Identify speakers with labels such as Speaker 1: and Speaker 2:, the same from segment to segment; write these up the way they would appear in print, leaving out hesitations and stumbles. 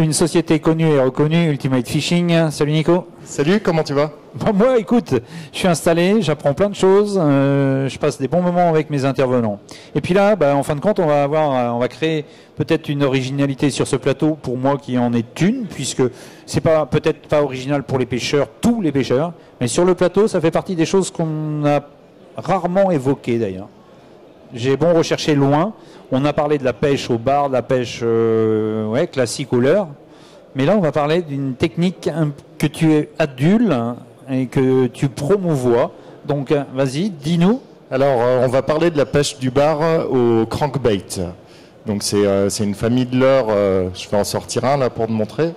Speaker 1: une société connue et reconnue, Ultimate Fishing. Salut Nico.
Speaker 2: Salut, comment tu vas?
Speaker 1: Moi, écoute, je suis installé, j'apprends plein de choses, je passe des bons moments avec mes intervenants. Et puis là, en fin de compte, on va créer peut-être une originalité sur ce plateau, pour moi qui en est une, puisque c'est peut-être pas original pour les pêcheurs, tous les pêcheurs, mais sur le plateau, ça fait partie des choses qu'on a rarement évoquées d'ailleurs. J'ai beau rechercher loin, on a parlé de la pêche au bar, de la pêche classique au leurre, mais là on va parler d'une technique que tu adules et que tu promouvois. Donc vas-y, dis-nous.
Speaker 2: Alors on va parler de la pêche du bar au crankbait. Donc c'est une famille de leurres, je vais en sortir un là pour te montrer.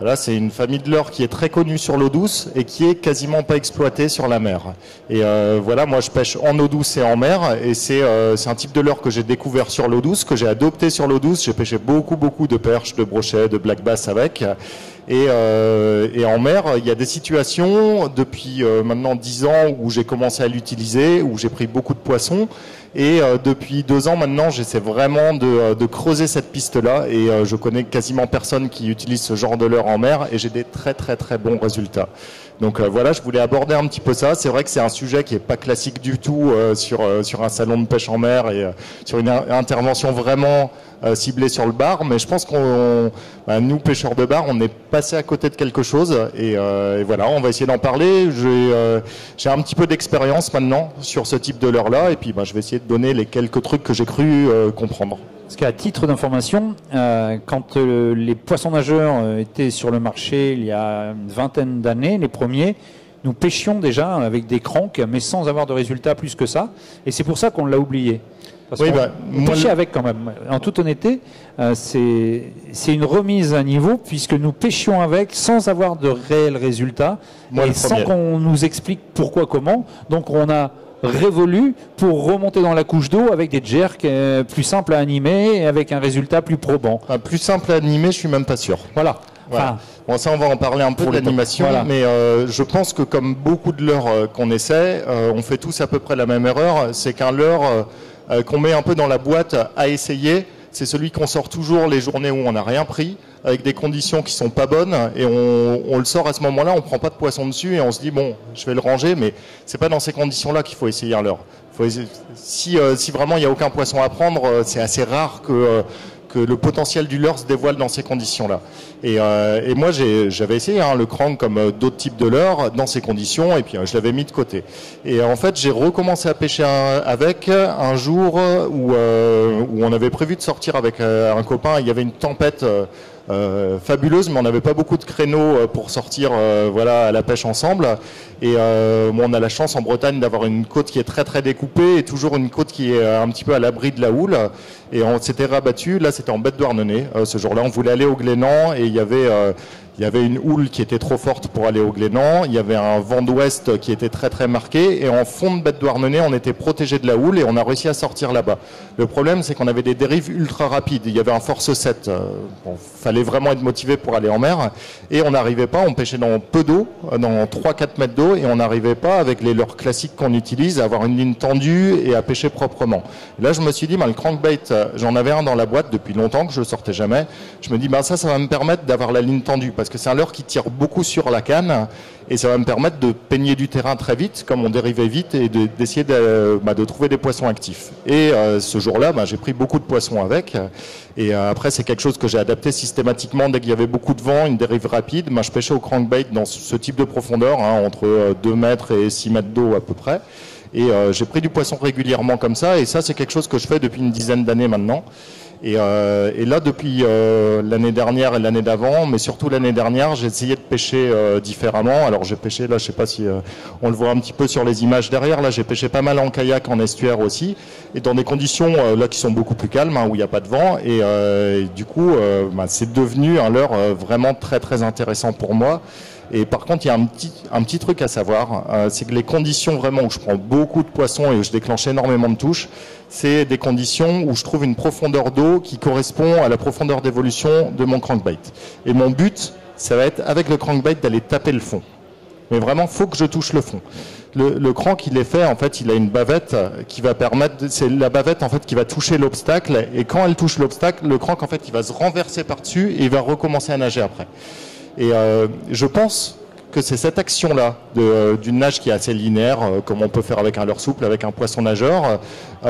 Speaker 2: Là, c'est une famille de leurres qui est très connue sur l'eau douce et qui est quasiment pas exploitée sur la mer. Et voilà, moi je pêche en eau douce et en mer, et c'est un type de leurre que j'ai découvert sur l'eau douce, que j'ai adopté sur l'eau douce. J'ai pêché beaucoup de perches, de brochets, de black bass avec. Et en mer, il y a des situations depuis maintenant 10 ans où j'ai commencé à l'utiliser, où j'ai pris beaucoup de poissons. Et depuis 2 ans maintenant, j'essaie vraiment de creuser cette piste-là. Et je connais quasiment personne qui utilise ce genre de leurre en mer, et j'ai des très bons résultats. Donc voilà, je voulais aborder un petit peu ça. C'est vrai que c'est un sujet qui est pas classique du tout sur un salon de pêche en mer et sur une intervention vraiment ciblée sur le bar. Mais je pense nous pêcheurs de bar, on est passé à côté de quelque chose. Et voilà, on va essayer d'en parler. J'ai un petit peu d'expérience maintenant sur ce type de leurre-là, et puis je vais essayer de donner les quelques trucs que j'ai cru comprendre.
Speaker 1: Parce qu'à titre d'information, quand les poissons nageurs étaient sur le marché il y a une vingtaine d'années, les premiers, nous pêchions déjà avec des cranks, mais sans avoir de résultats plus que ça. Et c'est pour ça qu'on l'a oublié. Parce qu'on pêchait avec quand même. En toute honnêteté, c'est une remise à niveau, puisque nous pêchions avec sans avoir de réels résultats, et sans qu'on nous explique pourquoi, comment. Donc on a révolu pour remonter dans la couche d'eau avec des jerks plus simples à animer et avec un résultat plus probant.
Speaker 2: Plus simple à animer, je suis même pas sûr.
Speaker 1: Voilà.
Speaker 2: Enfin, bon, ça on va en parler un peu de l'animation, voilà. Mais je pense que comme beaucoup de leurres qu'on essaie, on fait tous à peu près la même erreur. C'est qu'un leurre qu'on met un peu dans la boîte à essayer, c'est celui qu'on sort toujours les journées où on n'a rien pris, avec des conditions qui sont pas bonnes, et on le sort à ce moment-là, on prend pas de poisson dessus, et on se dit bon, je vais le ranger, mais c'est pas dans ces conditions-là qu'il faut essayer un leurre. Si vraiment il n'y a aucun poisson à prendre, c'est assez rare que le potentiel du leurre se dévoile dans ces conditions-là. Et moi, j'avais essayé le crank comme d'autres types de leurres dans ces conditions, et puis je l'avais mis de côté. Et en fait, j'ai recommencé à pêcher avec un jour où on avait prévu de sortir avec un copain. Il y avait une tempête fabuleuse, mais on n'avait pas beaucoup de créneaux pour sortir à la pêche ensemble. Et on a la chance en Bretagne d'avoir une côte qui est très découpée, et toujours une côte qui est un petit peu à l'abri de la houle. Et on s'était rabattu, là c'était en baie de Douarnenez, ce jour-là on voulait aller au Glénan, et il y avait une houle qui était trop forte pour aller au Glénan, il y avait un vent d'ouest qui était très marqué, et en fond de baie de Douarnenez, on était protégé de la houle, et on a réussi à sortir là-bas. Le problème, c'est qu'on avait des dérives ultra rapides, il y avait un force 7, fallait vraiment être motivé pour aller en mer, et on n'arrivait pas, on pêchait dans peu d'eau, dans 3-4 mètres d'eau, et on n'arrivait pas, avec les leurres classiques qu'on utilise, à avoir une ligne tendue et à pêcher proprement. Et là, je me suis dit, le crankbait, j'en avais un dans la boîte depuis longtemps, que je sortais jamais. Je me dis, ça va me permettre d'avoir la ligne tendue, parce que c'est un leurre qui tire beaucoup sur la canne, et ça va me permettre de peigner du terrain très vite, comme on dérivait vite, et d'essayer de trouver des poissons actifs. Et ce jour-là, j'ai pris beaucoup de poissons avec, et après c'est quelque chose que j'ai adapté systématiquement dès qu'il y avait beaucoup de vent, une dérive rapide. Je pêchais au crankbait dans ce type de profondeur, entre 2 mètres et 6 mètres d'eau à peu près. Et j'ai pris du poisson régulièrement comme ça, et ça c'est quelque chose que je fais depuis une dizaine d'années maintenant. Et là, depuis l'année dernière et l'année d'avant, mais surtout l'année dernière, j'ai essayé de pêcher différemment. Alors j'ai pêché, là je sais pas si on le voit un petit peu sur les images derrière, là j'ai pêché pas mal en kayak, en estuaire aussi, et dans des conditions là qui sont beaucoup plus calmes, où il n'y a pas de vent, et du coup c'est devenu un leurre vraiment très intéressant pour moi. Et par contre, il y a un petit truc à savoir, c'est que les conditions vraiment où je prends beaucoup de poissons et où je déclenche énormément de touches, c'est des conditions où je trouve une profondeur d'eau qui correspond à la profondeur d'évolution de mon crankbait. Et mon but, ça va être avec le crankbait d'aller taper le fond. Mais vraiment, faut que je touche le fond. Le crank, il est fait, en fait, il a une bavette qui va permettre, c'est la bavette en fait qui va toucher l'obstacle, et quand elle touche l'obstacle, le crank en fait, il va se renverser par-dessus et il va recommencer à nager après. Et je pense que c'est cette action-là d'une nage qui est assez linéaire, comme on peut faire avec un leurre souple, avec un poisson nageur,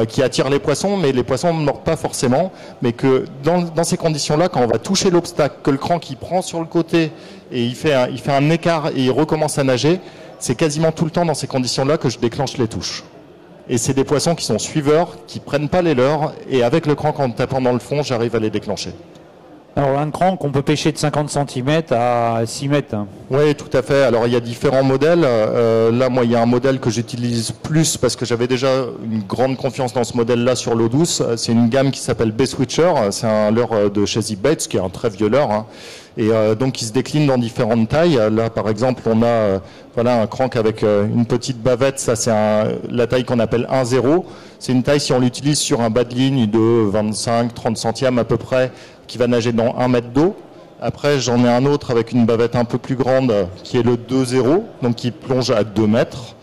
Speaker 2: qui attire les poissons, mais les poissons ne mordent pas forcément, mais que dans ces conditions-là, quand on va toucher l'obstacle, que le crank il prend sur le côté et il fait un écart et il recommence à nager, c'est quasiment tout le temps dans ces conditions-là que je déclenche les touches. Et c'est des poissons qui sont suiveurs, qui prennent pas les leurres, et avec le crank en tapant dans le fond, j'arrive à les déclencher.
Speaker 1: Alors un crank, on peut pêcher de 50 cm à 6 mètres.
Speaker 2: Oui, tout à fait. Alors il y a différents modèles. Là, moi, il y a un modèle que j'utilise plus parce que j'avais déjà une grande confiance dans ce modèle-là sur l'eau douce. C'est une gamme qui s'appelle Basswitcher. C'est un leurre de chez Baits, qui est un très vieux leurre, hein. Et donc il se décline dans différentes tailles. Là, par exemple, on a voilà un crank avec une petite bavette. Ça, c'est la taille qu'on appelle 1-0. C'est une taille, si on l'utilise sur un bas de ligne de 25-30 centièmes à peu près, qui va nager dans 1 mètre d'eau. Après, j'en ai un autre avec une bavette un peu plus grande, qui est le 2-0, donc qui plonge à 2 mètres.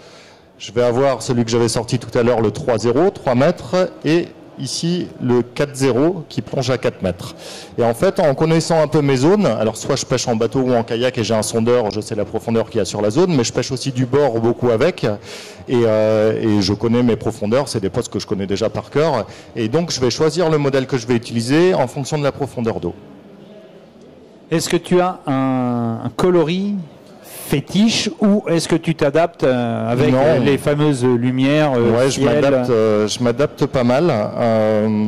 Speaker 2: Je vais avoir celui que j'avais sorti tout à l'heure, le 3-0, 3 mètres, et ici le 4-0 qui plonge à 4 mètres. Et en fait, en connaissant un peu mes zones, alors soit je pêche en bateau ou en kayak et j'ai un sondeur, je sais la profondeur qu'il y a sur la zone, mais je pêche aussi du bord beaucoup avec, et je connais mes profondeurs, c'est des postes que je connais déjà par cœur, et donc je vais choisir le modèle que je vais utiliser en fonction de la profondeur d'eau.
Speaker 1: Est-ce que tu as un coloris fétiche ou est-ce que tu t'adaptes avec les fameuses lumières
Speaker 2: ouais, je m'adapte pas mal.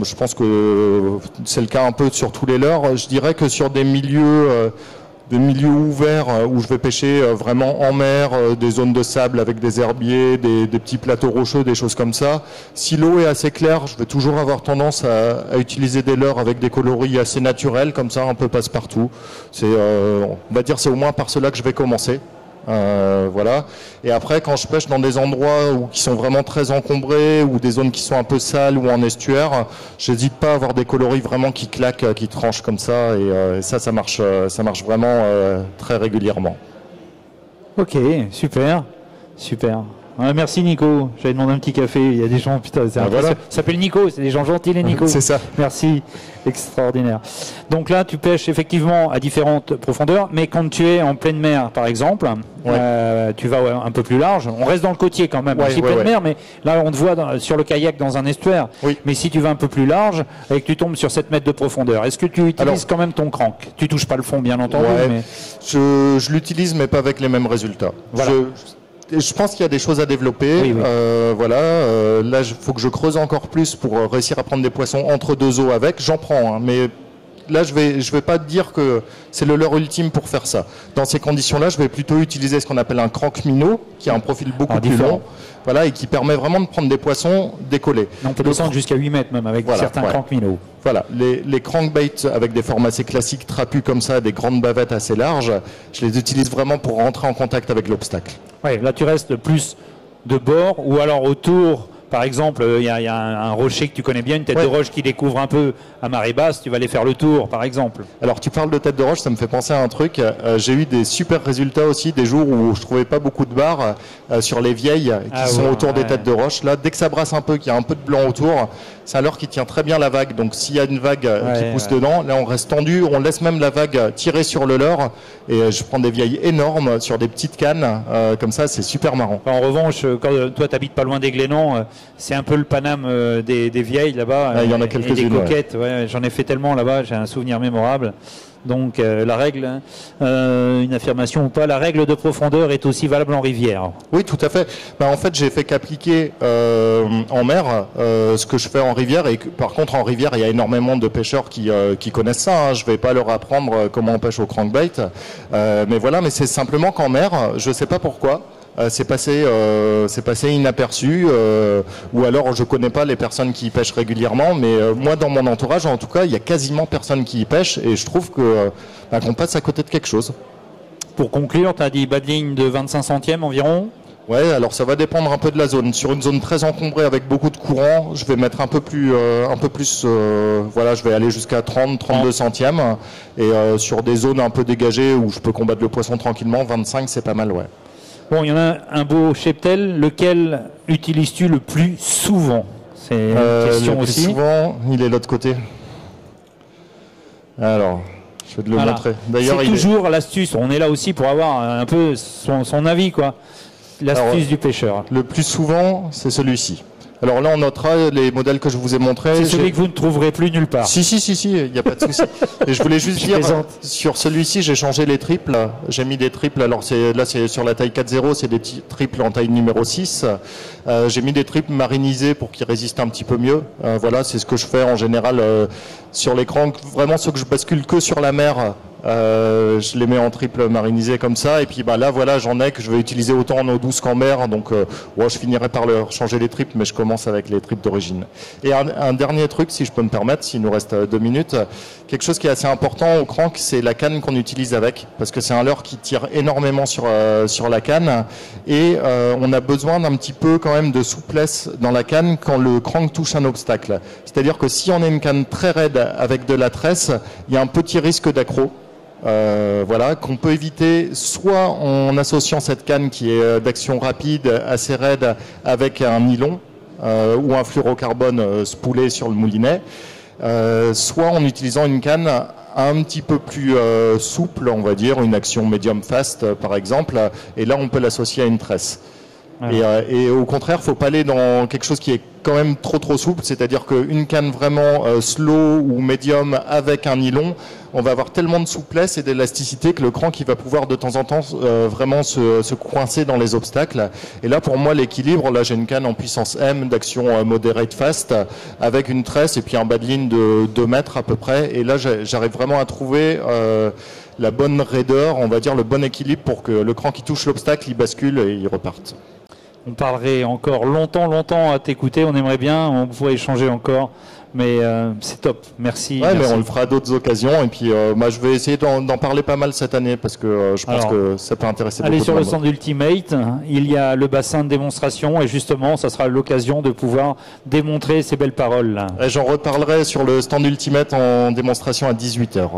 Speaker 2: Je pense que c'est le cas un peu sur tous les leurres. Je dirais que sur des milieux ouverts où je vais pêcher vraiment en mer, des zones de sable avec des herbiers, des petits plateaux rocheux, des choses comme ça. Si l'eau est assez claire, je vais toujours avoir tendance à utiliser des leurres avec des coloris assez naturels, comme ça, un peu passe-partout. On va dire c'est au moins par cela que je vais commencer. Voilà. Et après, quand je pêche dans des endroits qui sont vraiment très encombrés ou des zones qui sont un peu sales ou en estuaire, j'hésite pas à avoir des coloris vraiment qui claquent, qui tranchent comme ça. Et ça marche vraiment très régulièrement.
Speaker 1: Ok, super, super. Merci Nico, j'avais demandé un petit café, il y a des gens, putain, ça s'appelle Nico, c'est des gens gentils les Nico.
Speaker 2: C'est ça.
Speaker 1: Merci, extraordinaire. Donc là tu pêches effectivement à différentes profondeurs, mais quand tu es en pleine mer par exemple, tu vas un peu plus large, on reste dans le côtier quand même, pleine mer, mais là on te voit sur le kayak dans un estuaire, mais si tu vas un peu plus large et que tu tombes sur 7 mètres de profondeur, est-ce que tu utilises quand même ton crank? Tu touches pas le fond bien entendu, mais...
Speaker 2: Je l'utilise mais pas avec les mêmes résultats. Voilà. Je pense qu'il y a des choses à développer. Là, il faut que je creuse encore plus pour réussir à prendre des poissons entre deux eaux avec. J'en prends, hein, mais là, je vais pas te dire que c'est le leurre ultime pour faire ça. Dans ces conditions-là, je vais plutôt utiliser ce qu'on appelle un crank minnow, qui a un profil beaucoup plus long, voilà, et qui permet vraiment de prendre des poissons décollés.
Speaker 1: On peut descendre jusqu'à 8 mètres même avec certains crank minnow.
Speaker 2: Voilà, les crankbaits avec des formes assez classiques, trapus comme ça, des grandes bavettes assez larges, je les utilise vraiment pour rentrer en contact avec l'obstacle.
Speaker 1: Ouais, là tu restes plus de bord ou alors autour. Par exemple, il y a un rocher que tu connais bien, une tête de roche qui découvre un peu à marée basse, tu vas aller faire le tour, par exemple.
Speaker 2: Alors, tu parles de tête de roche, ça me fait penser à un truc. J'ai eu des super résultats aussi, des jours où je trouvais pas beaucoup de barres sur les vieilles qui sont autour des têtes de roche. Là, dès que ça brasse un peu, qu'il y a un peu de blanc autour, c'est un leurre qui tient très bien la vague. Donc, s'il y a une vague qui pousse dedans, là, on reste tendu, on laisse même la vague tirer sur le leurre. Et je prends des vieilles énormes sur des petites cannes, comme ça, c'est super marrant.
Speaker 1: En revanche, quand toi, tu habites pas loin des Glénans, c'est un peu le Paname des vieilles là-bas.
Speaker 2: Il y en a quelques-unes.
Speaker 1: Des coquettes, j'en ai fait tellement là-bas, j'ai un souvenir mémorable. Donc la règle, une affirmation ou pas, la règle de profondeur est aussi valable en rivière.
Speaker 2: Oui, tout à fait. En fait, j'ai fait qu'appliquer en mer ce que je fais en rivière. Et par contre, en rivière, il y a énormément de pêcheurs qui connaissent ça. Hein. Je vais pas leur apprendre comment on pêche au crankbait. Mais voilà, mais c'est simplement qu'en mer, je sais pas pourquoi. C'est passé inaperçu, ou alors je connais pas les personnes qui y pêchent régulièrement, mais moi dans mon entourage en tout cas il y a quasiment personne qui y pêche et je trouve qu'on passe à côté de quelque chose.
Speaker 1: Pour conclure, tu as dit bas de ligne de 25 centièmes environ?
Speaker 2: Ouais, alors ça va dépendre un peu de la zone. Sur une zone très encombrée avec beaucoup de courant, je vais mettre un peu plus, je vais aller jusqu'à 30-32 centièmes. Et sur des zones un peu dégagées où je peux combattre le poisson tranquillement, 25 c'est pas mal, ouais.
Speaker 1: Bon, il y en a un beau cheptel. Lequel utilises-tu le plus souvent? C'est une question
Speaker 2: le plus
Speaker 1: aussi.
Speaker 2: Souvent, il est de l'autre côté. Alors, je vais te le montrer.
Speaker 1: D'ailleurs, c'est toujours l'astuce. On est là aussi pour avoir un peu son avis, quoi. L'astuce du pêcheur.
Speaker 2: Le plus souvent, c'est celui-ci. Alors là, on notera les modèles que je vous ai montrés.
Speaker 1: C'est celui que vous ne trouverez plus nulle part.
Speaker 2: Si, il n'y a pas de souci. Et je voulais juste dire, sur celui-ci, j'ai changé les triples. J'ai mis des triples. Alors là, c'est sur la taille 4.0, c'est des triples en taille numéro 6. J'ai mis des triples marinisés pour qu'ils résistent un petit peu mieux. Voilà, c'est ce que je fais en général sur l'écran. Vraiment, ceux que je bascule que sur la mer. Je les mets en triple marinisé comme ça, et puis là voilà, j'en ai que je vais utiliser autant en eau douce qu'en mer, donc je finirai par leur changer les triples, mais je commence avec les triples d'origine. Et un dernier truc, si je peux me permettre, s'il nous reste 2 minutes, quelque chose qui est assez important au crank, c'est la canne qu'on utilise avec, parce que c'est un leurre qui tire énormément sur la canne, et on a besoin d'un petit peu quand même de souplesse dans la canne quand le crank touche un obstacle. C'est-à-dire que si on a une canne très raide avec de la tresse, il y a un petit risque d'accro. Voilà, qu'on peut éviter soit en associant cette canne qui est d'action rapide, assez raide, avec un nylon ou un fluorocarbone spoolé sur le moulinet, soit en utilisant une canne un petit peu plus souple, on va dire, une action medium fast par exemple, et là on peut l'associer à une tresse. Et au contraire, faut pas aller dans quelque chose qui est quand même trop souple, c'est-à-dire qu'une canne vraiment slow ou médium avec un nylon, on va avoir tellement de souplesse et d'élasticité que le crank il va pouvoir de temps en temps vraiment se coincer dans les obstacles. Et là, pour moi, l'équilibre, là j'ai une canne en puissance M d'action moderate fast avec une tresse et puis un bas de ligne de 2 mètres à peu près. Et là, j'arrive vraiment à trouver la bonne raideur, on va dire le bon équilibre pour que le crank qui touche l'obstacle, il bascule et il reparte.
Speaker 1: On parlerait encore longtemps à t'écouter. On aimerait bien, on pourrait échanger encore. Mais c'est top, merci.
Speaker 2: Ouais, mais on le fera à d'autres occasions. Et puis, je vais essayer d'en parler pas mal cette année parce que je pense que ça peut intéresser beaucoup de monde.
Speaker 1: Allez sur le stand Ultimate, il y a le bassin de démonstration et justement, ça sera l'occasion de pouvoir démontrer ces belles paroles là.
Speaker 2: J'en reparlerai sur le stand Ultimate en démonstration à 18h.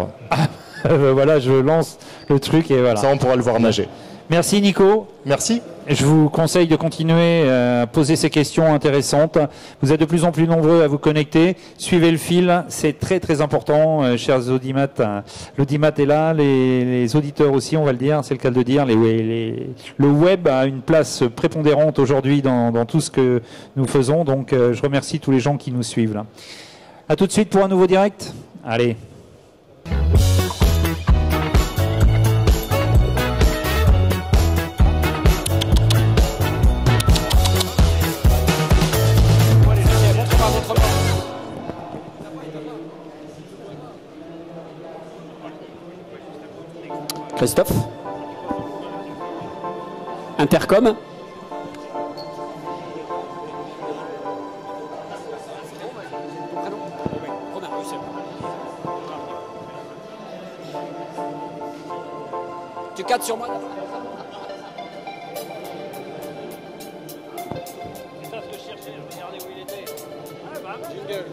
Speaker 1: Voilà, je lance le truc et voilà.
Speaker 2: Ça, on pourra le voir nager.
Speaker 1: Merci Nico.
Speaker 2: Merci.
Speaker 1: Je vous conseille de continuer à poser ces questions intéressantes. Vous êtes de plus en plus nombreux à vous connecter. Suivez le fil, c'est très important, chers audimates. L'audimat est là, les auditeurs aussi, on va le dire, c'est le cas de le dire. Le web a une place prépondérante aujourd'hui dans tout ce que nous faisons. Donc je remercie tous les gens qui nous suivent là. À tout de suite pour un nouveau direct. Allez.
Speaker 3: Christophe. Intercom. Tu cadres sur moi. C'est ça ce que je cherchais, regardez où il était. Ah bah, Jingle.